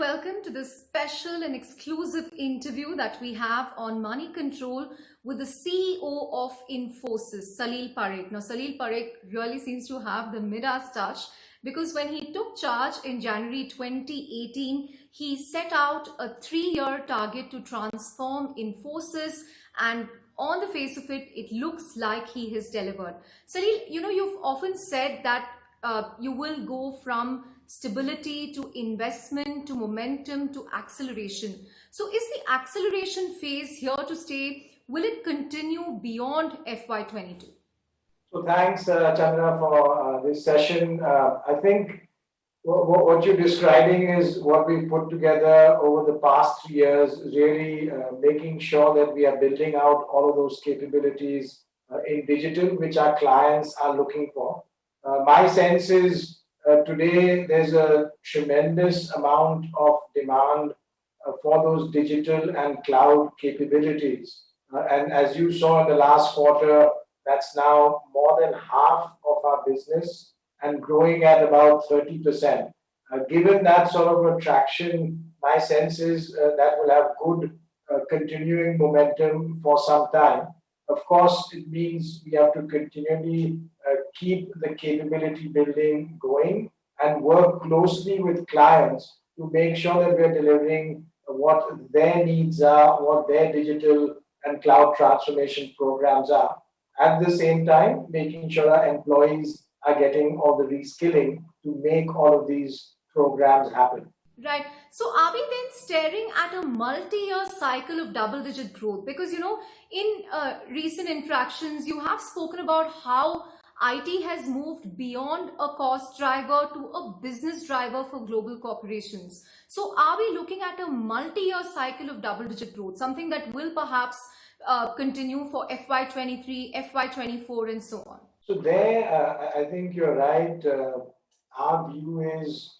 welcome to this special and exclusive interview that we have on Moneycontrol with the CEO of Infosys, Salil Parekh. Now, Salil Parekh really seems to have the Midas touch because when he took charge in January 2018, he set out a 3-year target to transform Infosys, and on the face of it, it looks like he has delivered. Salil, you've often said that you will go from stability to investment to momentum to acceleration. So is the acceleration phase here to stay? Will it continue beyond FY22? So thanks, Chandra, for this session. I think what you're describing is what we put together over the past 3 years, really making sure that we are building out all of those capabilities in digital, which our clients are looking for. My sense is today there's a tremendous amount of demand for those digital and cloud capabilities. And as you saw in the last quarter, that's now more than half of our business and growing at about 30%. Given that sort of attraction, my sense is that will have good continuing momentum for some time. Of course, it means we have to continually keep the capability building going and work closely with clients to make sure that we're delivering what their needs are, what their digital and cloud transformation programs are. At the same time, making sure our employees are getting all the reskilling to make all of these programs happen. Right. So are we then staring at a multi-year cycle of double-digit growth? Because, in recent interactions, you have spoken about how IT has moved beyond a cost driver to a business driver for global corporations. So are we looking at a multi-year cycle of double-digit growth, something that will perhaps continue for FY23, FY24, and so on? So there, I think you're right. Our view is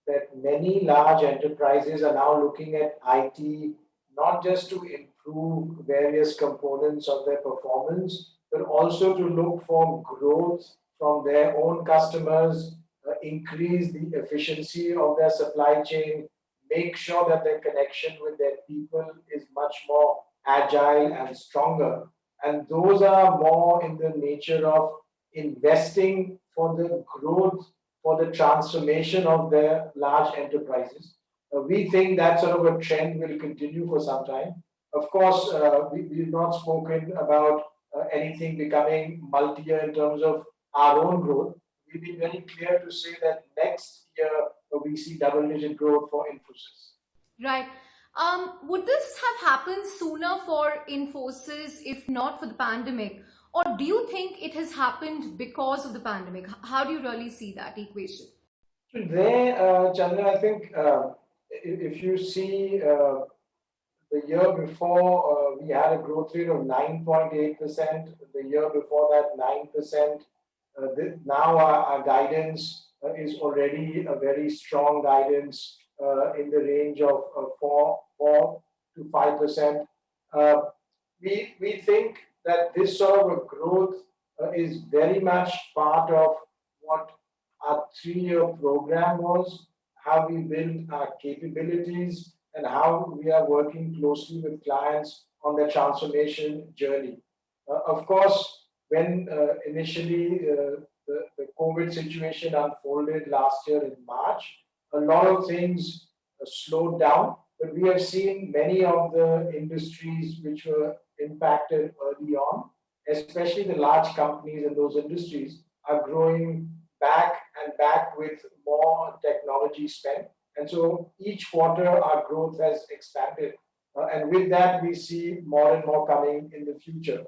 that many large enterprises are now looking at IT not just to improve various components of their performance, but also to look for growth from their own customers, increase the efficiency of their supply chain, make sure that their connection with their people is much more agile and stronger. And those are more in the nature of investing for the growth, for the transformation of their large enterprises. We think that sort of a trend will continue for some time. Of course, we've not spoken about anything becoming multi-year in terms of our own growth. We've been very clear to say that next year we see double-digit growth for Infosys. Right. Would this have happened sooner for Infosys if not for the pandemic? Or do you think it has happened because of the pandemic? How do you really see that equation? There, Chandra, I think if you see the year before, we had a growth rate of 9.8%. The year before that, 9%. Now our guidance is already a very strong guidance in the range of 4 to 5%. We think that this sort of a growth is very much part of what our 3-year program was, how we built our capabilities, and how we are working closely with clients on their transformation journey. Of course, when initially the COVID situation unfolded last year in March, a lot of things slowed down, but we have seen many of the industries which were impacted early on, especially the large companies in those industries, are growing back and back with more technology spend. And so each quarter our growth has expanded. And with that, we see more and more coming in the future.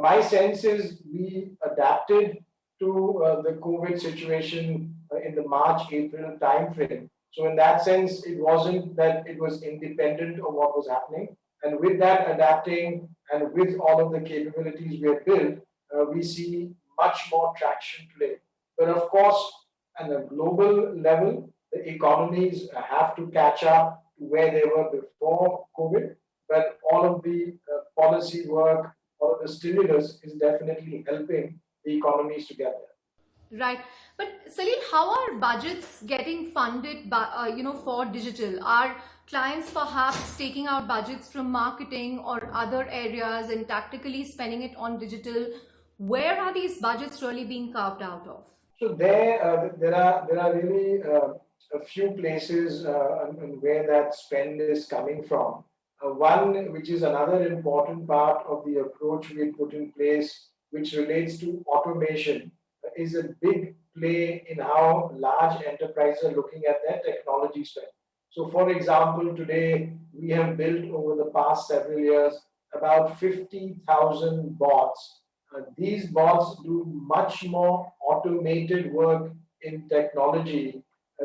My sense is we adapted to the COVID situation in the March-April timeframe. So in that sense, it wasn't that it was independent of what was happening. And with that adapting and with all of the capabilities we have built, we see much more traction today. But of course, at a global level, the economies have to catch up to where they were before COVID. But all of the policy work, all of the stimulus is definitely helping the economies to get there. Right. But Salil, how are budgets getting funded by, for digital? Are clients perhaps taking out budgets from marketing or other areas and tactically spending it on digital? Where are these budgets really being carved out of? So there are really a few places and where that spend is coming from. One, which is another important part of the approach we put in place, which relates to automation, is a big play in how large enterprises are looking at their technology spend. So, for example, today we have built over the past several years about 50,000 bots. These bots do much more automated work in technology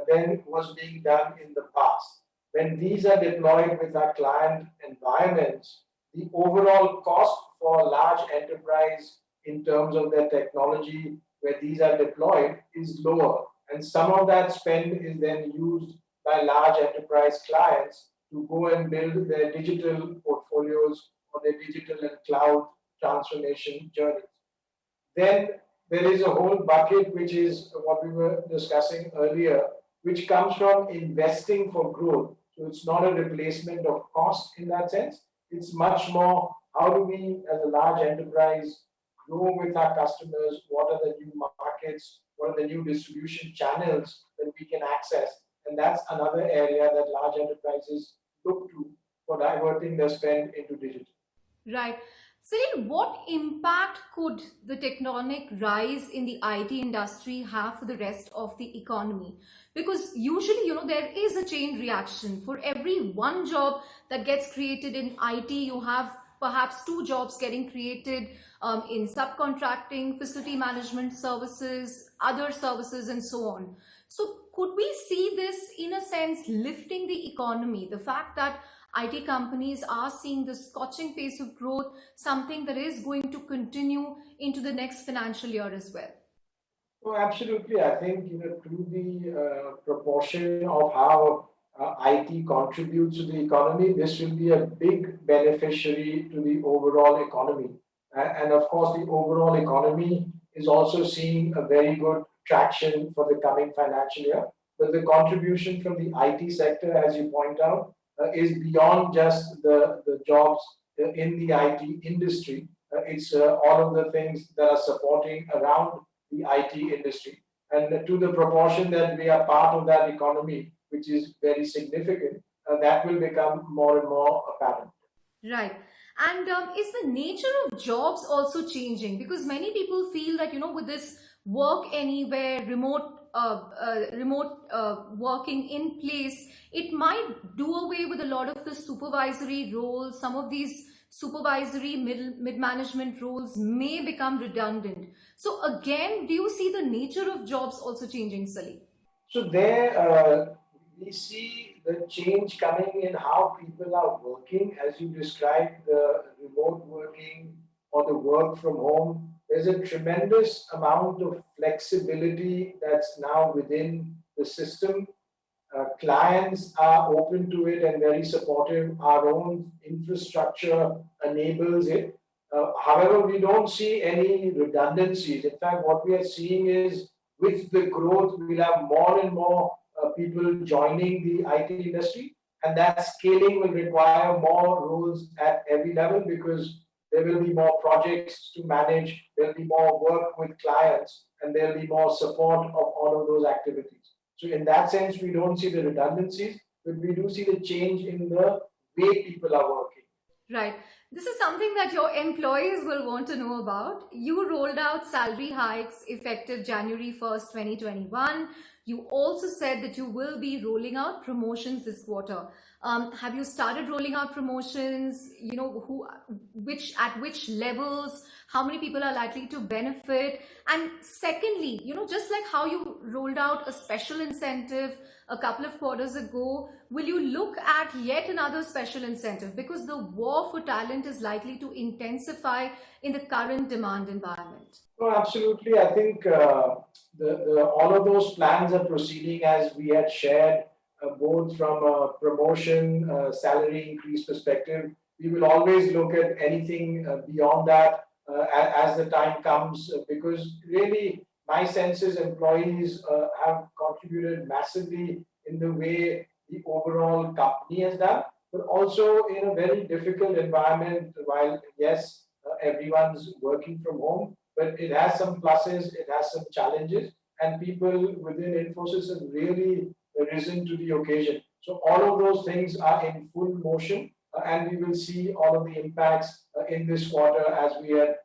than was being done in the past. When these are deployed with our client environments, the overall cost for a large enterprise in terms of their technology where these are deployed is lower. And some of that spend is then used by large enterprise clients to go and build their digital portfolios or their digital and cloud transformation journeys. Then there is a whole bucket, which is what we were discussing earlier, which comes from investing for growth. So it's not a replacement of cost in that sense. It's much more how do we, as a large enterprise, grow with our customers? What are the new markets? What are the new distribution channels that we can access? And that's another area that large enterprises look to for diverting their spend into digital. Right. Celine, what impact could the tectonic rise in the IT industry have for the rest of the economy? Because usually, there is a chain reaction. For every one job that gets created in IT, you have perhaps two jobs getting created in subcontracting, facility management services, other services, and so on. So, could we see this in a sense lifting the economy? The fact that IT companies are seeing the scorching pace of growth, something that is going to continue into the next financial year as well. Oh, absolutely. I think to the proportion of how IT contributes to the economy, this will be a big beneficiary to the overall economy. And of course, the overall economy is also seeing a very good traction for the coming financial year. But the contribution from the IT sector, as you point out, is beyond just the jobs in the IT industry. It's all of the things that are supporting around the IT industry. And to the proportion that we are part of that economy, which is very significant, that will become more and more apparent. Right. And is the nature of jobs also changing? Because many people feel that, with this work anywhere, remote working in place, it might do away with a lot of the supervisory roles. Some of these supervisory mid management roles may become redundant. So, again, do you see the nature of jobs also changing, Sally? So there, we see the change coming in how people are working, as you described, the remote working or the work from home. There's a tremendous amount of flexibility that's now within the system. Clients are open to it and very supportive. Our own infrastructure enables it. However, we don't see any redundancies. In fact, what we are seeing is with the growth, we'll have more and more people joining the IT industry, and that scaling will require more roles at every level because there will be more projects to manage, there'll be more work with clients, and there'll be more support of all of those activities. So, in that sense, we don't see the redundancies, but we do see the change in the way people are working. Right. This is something that your employees will want to know about. You rolled out salary hikes effective January 1st, 2021. You also said that you will be rolling out promotions this quarter. Have you started rolling out promotions? At which levels? How many people are likely to benefit? And secondly, just like how you rolled out a special incentive a couple of quarters ago, will you look at yet another special incentive? Because the war for talent is likely to intensify in the current demand environment. No, absolutely. I think all of those plans are proceeding as we had shared, both from a promotion, salary increase perspective. We will always look at anything beyond that as the time comes, because really my sense is employees have contributed massively in the way the overall company has done, but also in a very difficult environment. While yes, everyone's working from home, but it has some pluses, it has some challenges, and people within Infosys have really risen to the occasion. So all of those things are in full motion, and we will see all of the impacts in this quarter as we had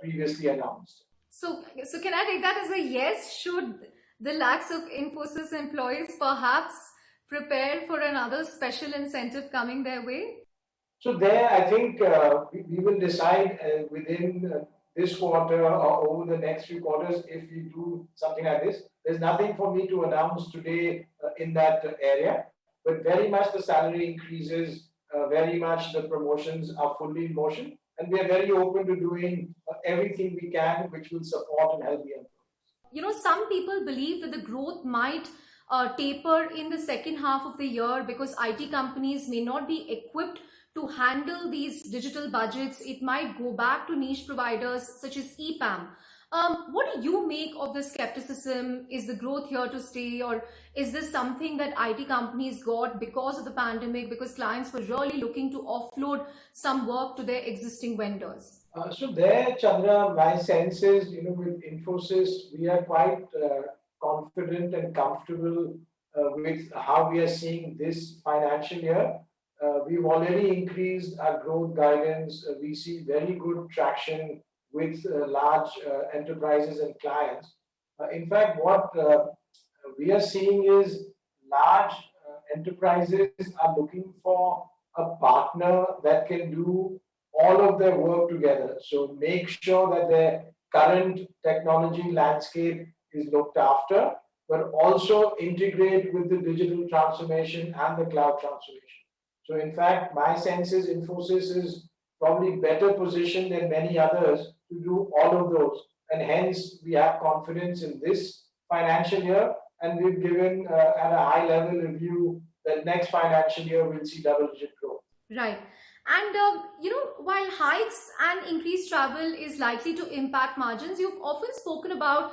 previously announced. So can I take that as a yes? Should the lakhs of Infosys employees perhaps prepare for another special incentive coming their way? So there, I think we will decide within this quarter or over the next few quarters if we do something like this. There's nothing for me to announce today in that area, but very much the salary increases, very much the promotions are fully in motion, and we are very open to doing everything we can which will support and help the employees. Some people believe that the growth might taper in the second half of the year because IT companies may not be equipped to handle these digital budgets. It might go back to niche providers such as EPAM. What do you make of the skepticism? Is the growth here to stay, or is this something that IT companies got because of the pandemic, because clients were really looking to offload some work to their existing vendors? So there, Chandra, my sense is, with Infosys, we are quite confident and comfortable with how we are seeing this financial year. We've already increased our growth guidance. We see very good traction with large enterprises and clients. In fact, what we are seeing is large enterprises are looking for a partner that can do all of their work together. So make sure that their current technology landscape is looked after, but also integrate with the digital transformation and the cloud transformation. So in fact, my sense is Infosys is probably better positioned than many others to do all of those. And hence, we have confidence in this financial year, and we've given at a high level review that next financial year we'll see double-digit growth. Right. And while hikes and increased travel is likely to impact margins, you've often spoken about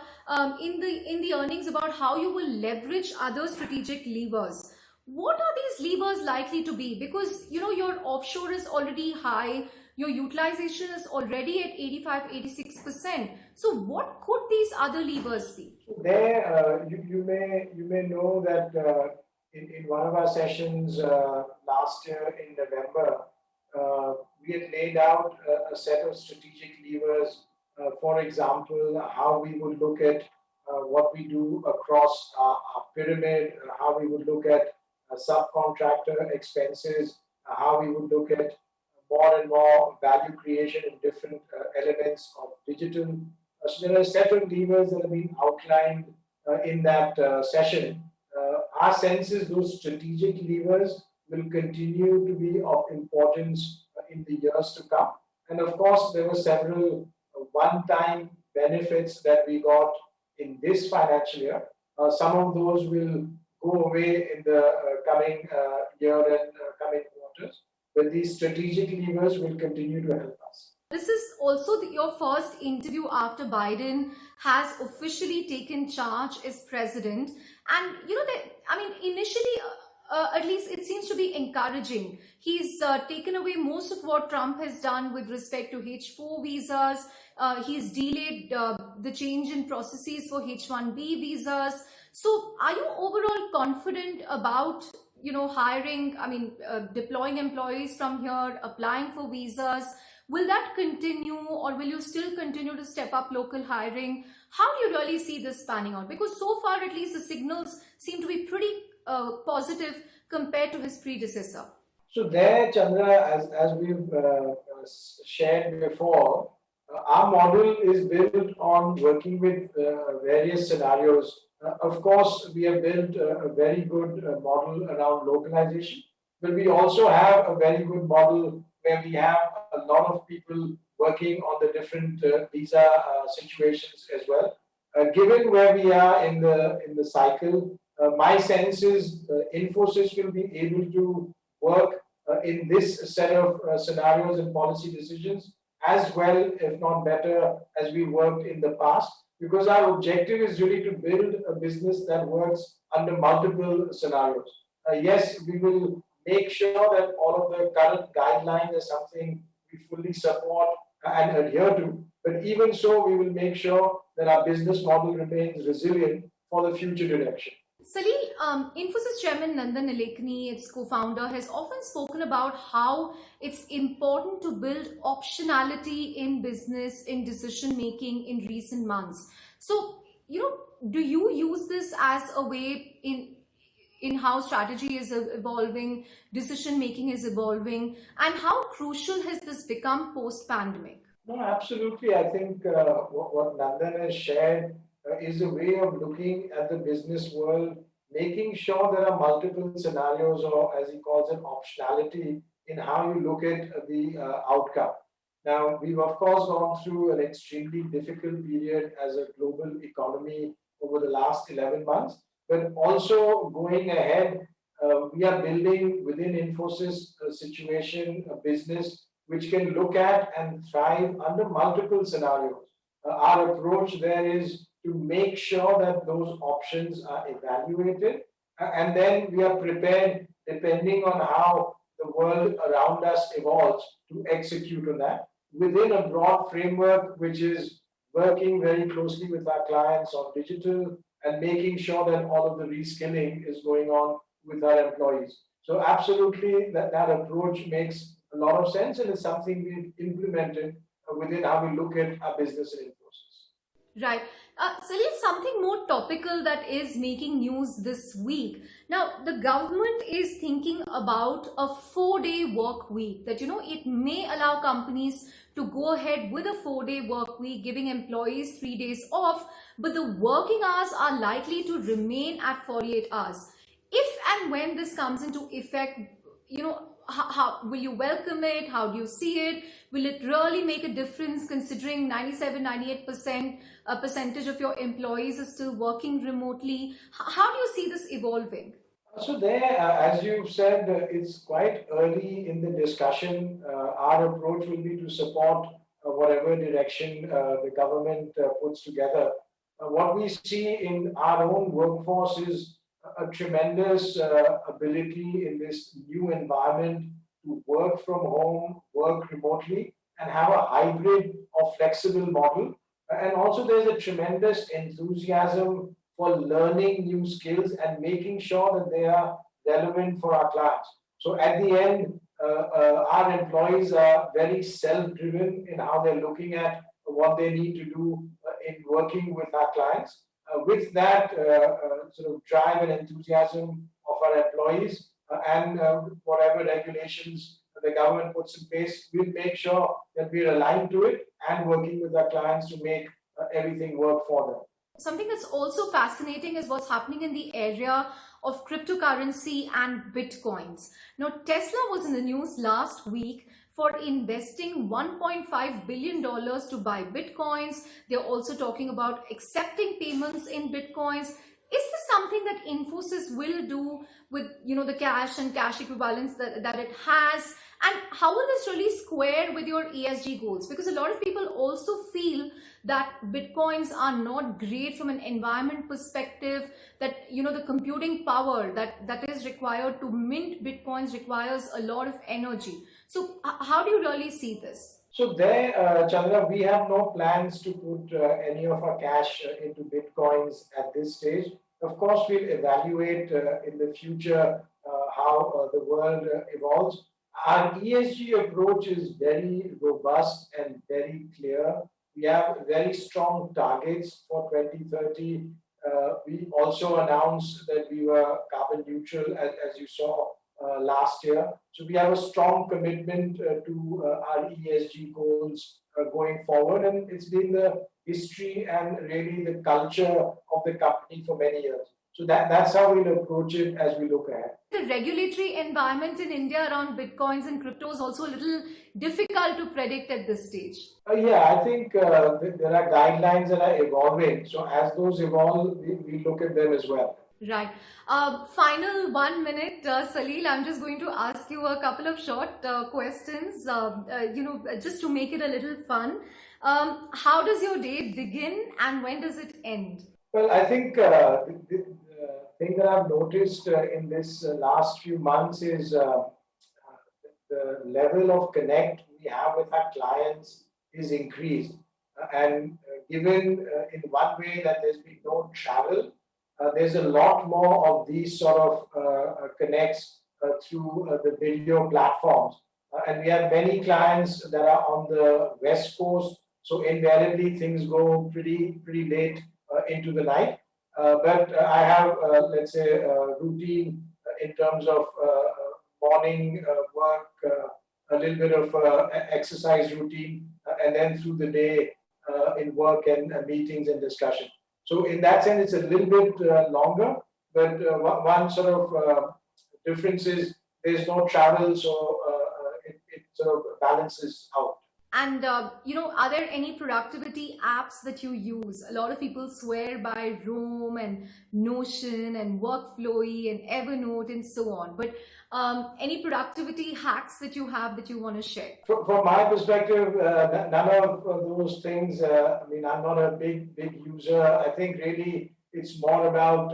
in the earnings about how you will leverage other strategic levers. What are these levers likely to be? Because your offshore is already high, your utilization is already at 85-86%. So what could these other levers be? There, you may know that in one of our sessions last year in November, we had laid out a set of strategic levers. For example, how we would look at what we do across our pyramid, how we would look at subcontractor expenses, how we would look at more and more value creation in different elements of digital. So there are a set of levers that have been outlined in that session. Our sense is those strategic levers will continue to be of importance in the years to come. And of course, there were several one-time benefits that we got in this financial year. Some of those will go away in the coming year and coming quarters, but these strategic levers will continue to help us. This is also your first interview after Biden has officially taken charge as president. And, initially, at least it seems to be encouraging. He's taken away most of what Trump has done with respect to H-4 visas. He's delayed the change in processes for H-1B visas. So are you overall confident about, hiring, deploying employees from here, applying for visas? Will that continue, or will you still continue to step up local hiring? How do you really see this panning out? Because so far, at least, the signals seem to be pretty positive compared to his predecessor. So there, Chandra, as we've shared before, our model is built on working with various scenarios. Of course, we have built a very good model around localization, but we also have a very good model where we have a lot of people working on the different visa situations as well. Given where we are in the cycle, my sense is Infosys will be able to work in this set of scenarios and policy decisions as well, if not better, as we worked in the past. because our objective is really to build a business that works under multiple scenarios. Yes, we will make sure that all of the current guidelines are something we fully support and adhere to. But even so, we will make sure that our business model remains resilient for the future direction. Salil, Infosys Chairman Nandan Nilekani, its co-founder, has often spoken about how it's important to build optionality in business, in decision making in recent months. So, do you use this as a way in how strategy is evolving, decision making is evolving, and how crucial has this become post-pandemic? No, absolutely. I think what Nandan has shared is a way of looking at the business world, making sure there are multiple scenarios, or as he calls it, optionality in how you look at the outcome. Now, we've of course gone through an extremely difficult period as a global economy over the last 11 months, but also going ahead, we are building within Infosys a situation, a business which can look at and thrive under multiple scenarios. Our approach there is to make sure that those options are evaluated, and then we are prepared, depending on how the world around us evolves, to execute on that within a broad framework which is working very closely with our clients on digital and making sure that all of the reskilling is going on with our employees. So absolutely that approach makes a lot of sense, and it's something we've implemented within how we look at our business in Infosys. Right. Salil, something more topical that is making news this week. Now, the government is thinking about a 4-day work week, that, it may allow companies to go ahead with a 4-day work week, giving employees 3 days off, but the working hours are likely to remain at 48 hours. If and when this comes into effect, how will you welcome it? How do you see it? Will it really make a difference, considering 97-98% percentage of your employees are still working remotely? How do you see this evolving? So there, as you've said, it's quite early in the discussion. Our approach will be to support whatever direction the government puts together. What we see in our own workforce is a tremendous ability in this new environment to work from home, work remotely, and have a hybrid or flexible model. And also, there's a tremendous enthusiasm for learning new skills and making sure that they are relevant for our clients. So at the end, our employees are very self-driven in how they're looking at what they need to do in working with our clients. With that sort of drive and enthusiasm of our employees and whatever regulations the government puts in place, we'll make sure that we're aligned to it and working with our clients to make everything work for them. Something that's also fascinating is what's happening in the area of cryptocurrency and bitcoins. Now, Tesla was in the news last week for investing $1.5 billion to buy bitcoins. They're also talking about accepting payments in bitcoins. Is this something that Infosys will do with the cash and cash equivalents that it has? And how will this really square with your ESG goals? Because a lot of people also feel that bitcoins are not great from an environment perspective, that the computing power that is required to mint bitcoins requires a lot of energy. So how do you really see this? So there, Chandra, we have no plans to put any of our cash into bitcoins at this stage. Of course, we'll evaluate in the future how the world evolves. Our ESG approach is very robust and very clear. We have very strong targets for 2030. We also announced that we were carbon neutral, as you saw last year. So we have a strong commitment to our ESG goals going forward, and it's been the history and really the culture of the company for many years. So that's how we'll approach it as we look ahead. The regulatory environment in India around bitcoins and crypto is also a little difficult to predict at this stage. Yeah, I think there are guidelines that are evolving. So as those evolve, we look at them as well. Right. Final 1 minute, Salil, I'm just going to ask you a couple of short questions, just to make it a little fun. How does your day begin and when does it end? Well, I think the thing that I've noticed in this last few months is the level of connect we have with our clients is increased. And given in one way that there's been no travel, there's a lot more of these sort of connects through the video platforms. And we have many clients that are on the West Coast, so invariably things go pretty late into the night. But I have, let's say, a routine in terms of morning work, a little bit of exercise routine, and then through the day in work and meetings and discussion. So in that sense, it's a little bit longer, but one sort of difference is there's no travel, so it sort of balances out. And are there any productivity apps that you use? A lot of people swear by Roam and Notion and Workflowy and Evernote and so on. But any productivity hacks that you have that you want to share? From my perspective, none of those things. I mean, I'm not a big user. I think really it's more about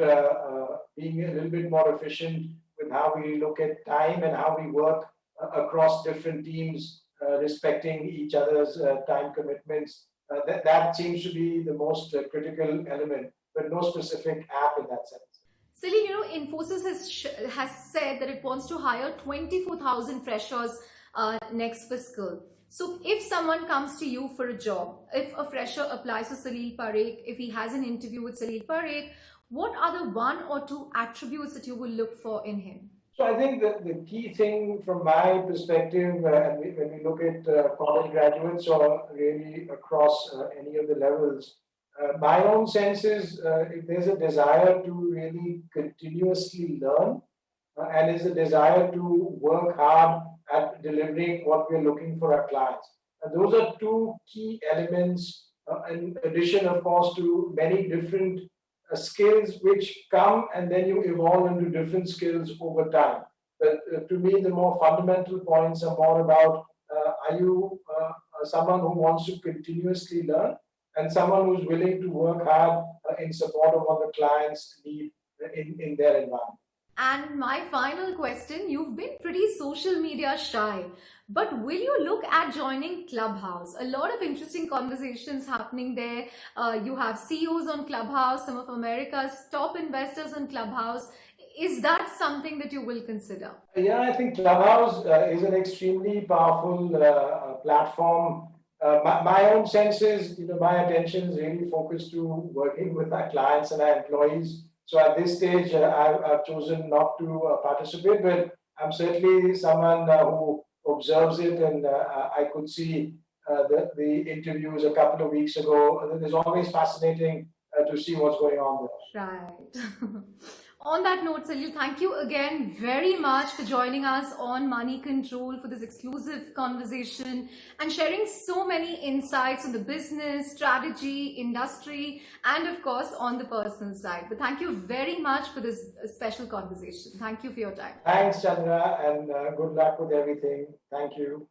being a little bit more efficient with how we look at time and how we work across different teams, respecting each other's time commitments. That seems to be the most critical element, but no specific app in that sense. Salil, Infosys has said that it wants to hire 24,000 freshers next fiscal. So if someone comes to you for a job, if a fresher applies to Salil Parekh, if he has an interview with Salil Parekh, what are the one or two attributes that you will look for in him? So I think that the key thing from my perspective, and when we look at college graduates or really across any of the levels, my own sense is if there's a desire to really continuously learn and is a desire to work hard at delivering what we're looking for our clients. And those are two key elements, in addition, of course, to many different skills which come and then you evolve into different skills over time. But to me, the more fundamental points are more about are you someone who wants to continuously learn and someone who's willing to work hard in support of what the clients need in their environment. And my final question, you've been pretty social media shy, but will you look at joining Clubhouse? A lot of interesting conversations happening there. You have CEOs on Clubhouse, some of America's top investors on Clubhouse. Is that something that you will consider? Yeah, I think Clubhouse is an extremely powerful platform. My own sense is, my attention is really focused to working with our clients and our employees. So at this stage, I've chosen not to participate, but I'm certainly someone who observes it, and I could see the interviews a couple of weeks ago. It's always fascinating to see what's going on there. Right. On that note, Salil, thank you again very much for joining us on Moneycontrol for this exclusive conversation and sharing so many insights on the business, strategy, industry, and of course on the personal side. But thank you very much for this special conversation. Thank you for your time. Thanks, Chandra, and good luck with everything. Thank you.